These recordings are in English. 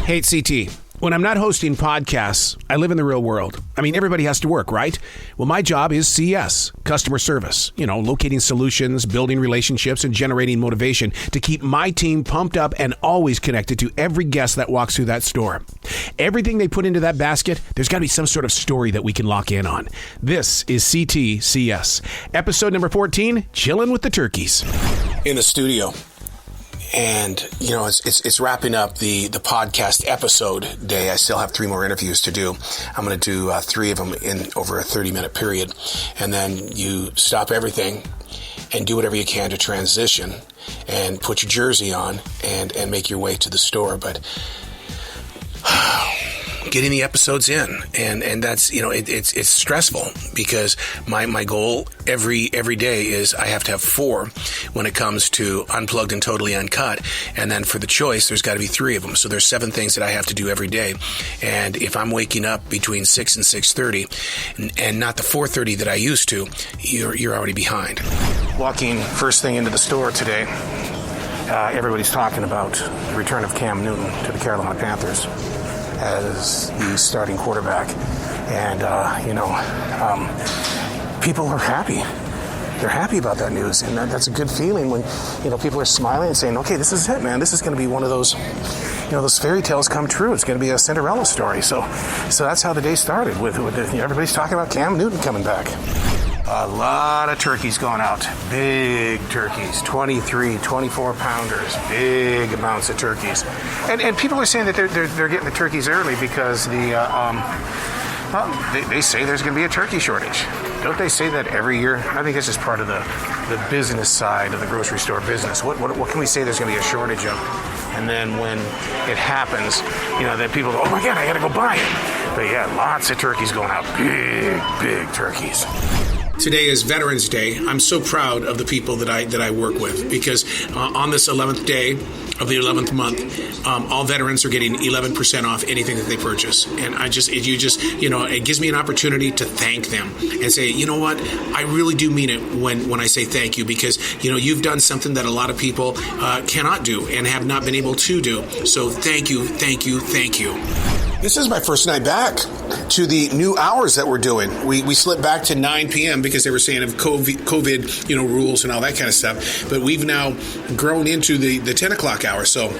Hey, CT. When I'm not hosting podcasts, I live in the real world. I mean, everybody has to work, right? Well, my job is CS, customer service. You know, locating solutions, building relationships, and generating motivation to keep my team pumped up and always connected to every guest that walks through that store. Everything they put into that basket, there's got to be some sort of story that we can lock in on. This is C.T.C.S. Episode number 14, Chillin with the Turkeys. In the studio. And, you know, it's wrapping up the podcast episode day. I still have 3 more interviews to do. I'm going to do 3 of them in over a 30-minute period. And then you stop everything and do whatever you can to transition and put your jersey on and make your way to the store. But getting the episodes in, and that's, you know, it's stressful because my goal every day is I have to have 4 when it comes to unplugged and totally uncut, and then for the choice there's got to be 3 of them. So there's 7 things that I have to do every day, and if I'm waking up between 6 and 6:30 and not the 4:30 that I used to, you're already behind. Walking first thing into the store today, everybody's talking about the return of Cam Newton to the Carolina Panthers as the starting quarterback. And, people are happy. They're happy about that news. And that's a good feeling when, you know, people are smiling and saying, okay, this is it, man. This is going to be one of those, you know, those fairy tales come true. It's going to be a Cinderella story. So that's how the day started with everybody's talking about Cam Newton coming back. A lot of turkeys going out. Big turkeys, 23, 24 pounders, big amounts of turkeys. And people are saying that they're getting the turkeys early because they say there's going to be a turkey shortage. Don't they say that every year? I think it's just part of the business side of the grocery store business. What can we say there's going to be a shortage of? And then when it happens, you know, then people go, oh my God, I got to go buy it. But yeah, lots of turkeys going out. Big turkeys. Today is Veterans Day. I'm so proud of the people that I work with because on this 11th day of the 11th month, all veterans are getting 11% off anything that they purchase. And it gives me an opportunity to thank them and say, you know what, I really do mean it when I say thank you because, you know, you've done something that a lot of people cannot do and have not been able to do. So thank you, thank you, thank you. This is my first night back to the new hours that we're doing. We slipped back to 9 p.m. because they were saying of COVID, you know, rules and all that kind of stuff. But we've now grown into the 10 o'clock hour. So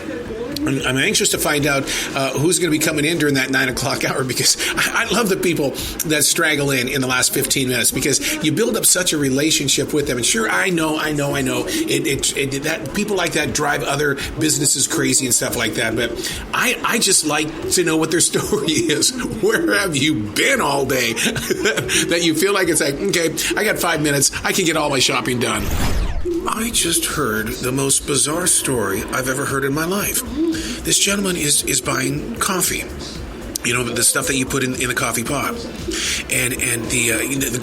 I'm anxious to find out who's going to be coming in during that 9 o'clock hour because I love the people that straggle in the last 15 minutes because you build up such a relationship with them. And sure, I know. That people like that drive other businesses crazy and stuff like that. But I just like to know what their story is. Where have you been all day that you feel like it's like, okay, I got 5 minutes. I can get all my shopping done. I just heard the most bizarre story I've ever heard in my life. This gentleman is buying coffee. You know, the stuff that you put in the coffee pot and the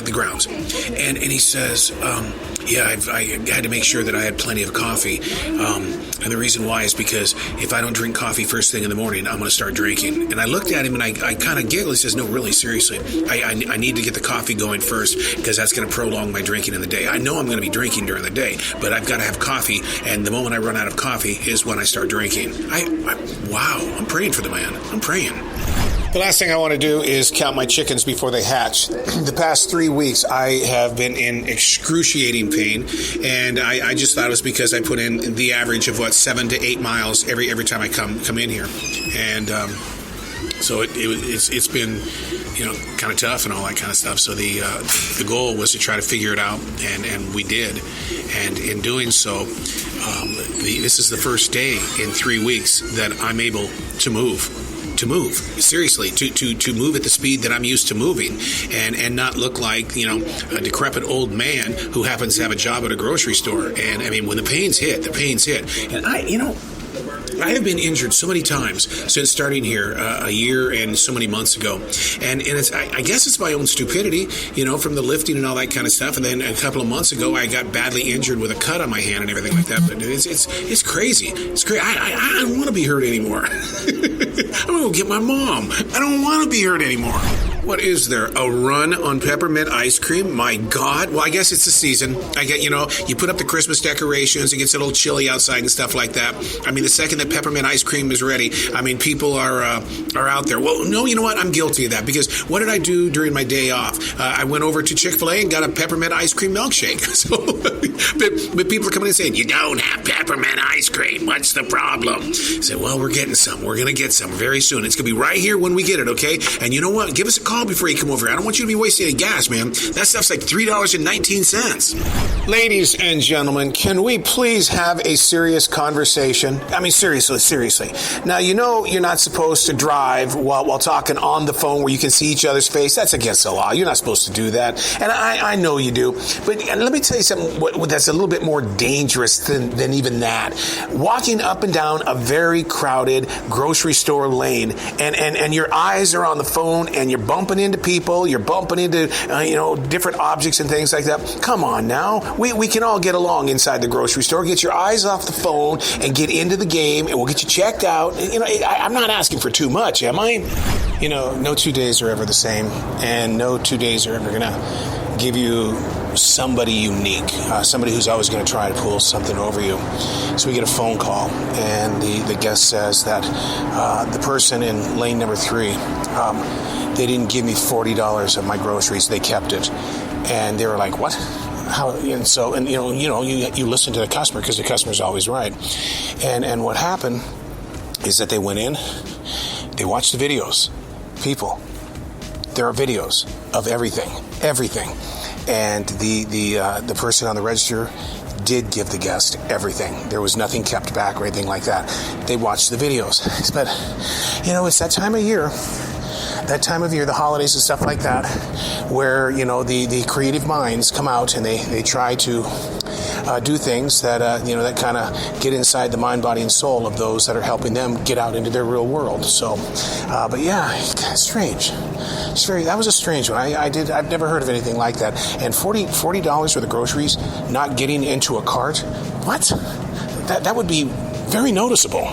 grounds. And he says, I had to make sure that I had plenty of coffee. And the reason why is because if I don't drink coffee first thing in the morning, I'm going to start drinking. And I looked at him and I kind of giggled. He says, no, really, seriously, I need to get the coffee going first because that's going to prolong my drinking in the day. I know I'm going to be drinking during the day, but I've got to have coffee. And the moment I run out of coffee is when I start drinking. Wow, I'm praying for the man. I'm praying. The last thing I want to do is count my chickens before they hatch. The past 3 weeks, I have been in excruciating pain, and I just thought it was because I put in the average of 7 to 8 miles every time I come in here, and so it's been, you know, kind of tough and all that kind of stuff. So the goal was to try to figure it out, and we did, and in doing so, this is the first day in 3 weeks that I'm able to move. Seriously, to move at the speed that I'm used to moving and not look like, you know, a decrepit old man who happens to have a job at a grocery store. And I mean, when the pains hit. And I have been injured so many times since starting here a year and so many months ago. And it's, I guess it's my own stupidity, you know, from the lifting and all that kind of stuff. And then a couple of months ago, I got badly injured with a cut on my hand and everything like that. But it's crazy. It's crazy. I don't want to be hurt anymore. I'm going to go get my mom. I don't want to be hurt anymore. What is there? A run on peppermint ice cream? My God. Well, I guess it's the season. You put up the Christmas decorations. It gets a little chilly outside and stuff like that. I mean, the second that peppermint ice cream is ready, I mean, people are out there. Well, no, you know what? I'm guilty of that because what did I do during my day off? I went over to Chick-fil-A and got a peppermint ice cream milkshake. So, but people are coming in saying, you don't have peppermint ice cream. What's the problem? I said, well, we're getting some. We're going to get some very soon. It's going to be right here when we get it, okay? And you know what? Give us a call before you come over. I don't want you to be wasting any gas, man. That stuff's like $3.19. Ladies and gentlemen, can we please have a serious conversation? I mean, seriously. Now, you know you're not supposed to drive while talking on the phone where you can see each other's face. That's against the law. You're not supposed to do that. And I know you do. But let me tell you something that's a little bit more dangerous than even that. Walking up and down a very crowded grocery store lane and your eyes are on the phone and you're bumping into people, you're bumping into different objects and things like that. Come on now. We can all get along inside the grocery store. Get your eyes off the phone and get into the game and we'll get you checked out. I'm not asking for too much, am I? No 2 days are ever the same, and no 2 days are ever going to give you somebody unique, somebody who's always going to try to pull something over you. So we get a phone call, and the guest says that the person in lane number 3, they didn't give me $40 of my groceries. They kept it. And they were like, what? How? And so, you listen to the customer because the customer's always right. And what happened is that they went in, they watched the videos. People, there are videos of everything. And the person on the register did give the guest everything. There was nothing kept back or anything like that. They watched the videos. But, it's that time of year, the holidays and stuff like that, where, the creative minds come out and they try to do things that, that kind of get inside the mind, body, and soul of those that are helping them get out into their real world. So, but yeah, strange. That was a strange one. I've never heard of anything like that. And $40 for the groceries, not getting into a cart? What? That would be very noticeable.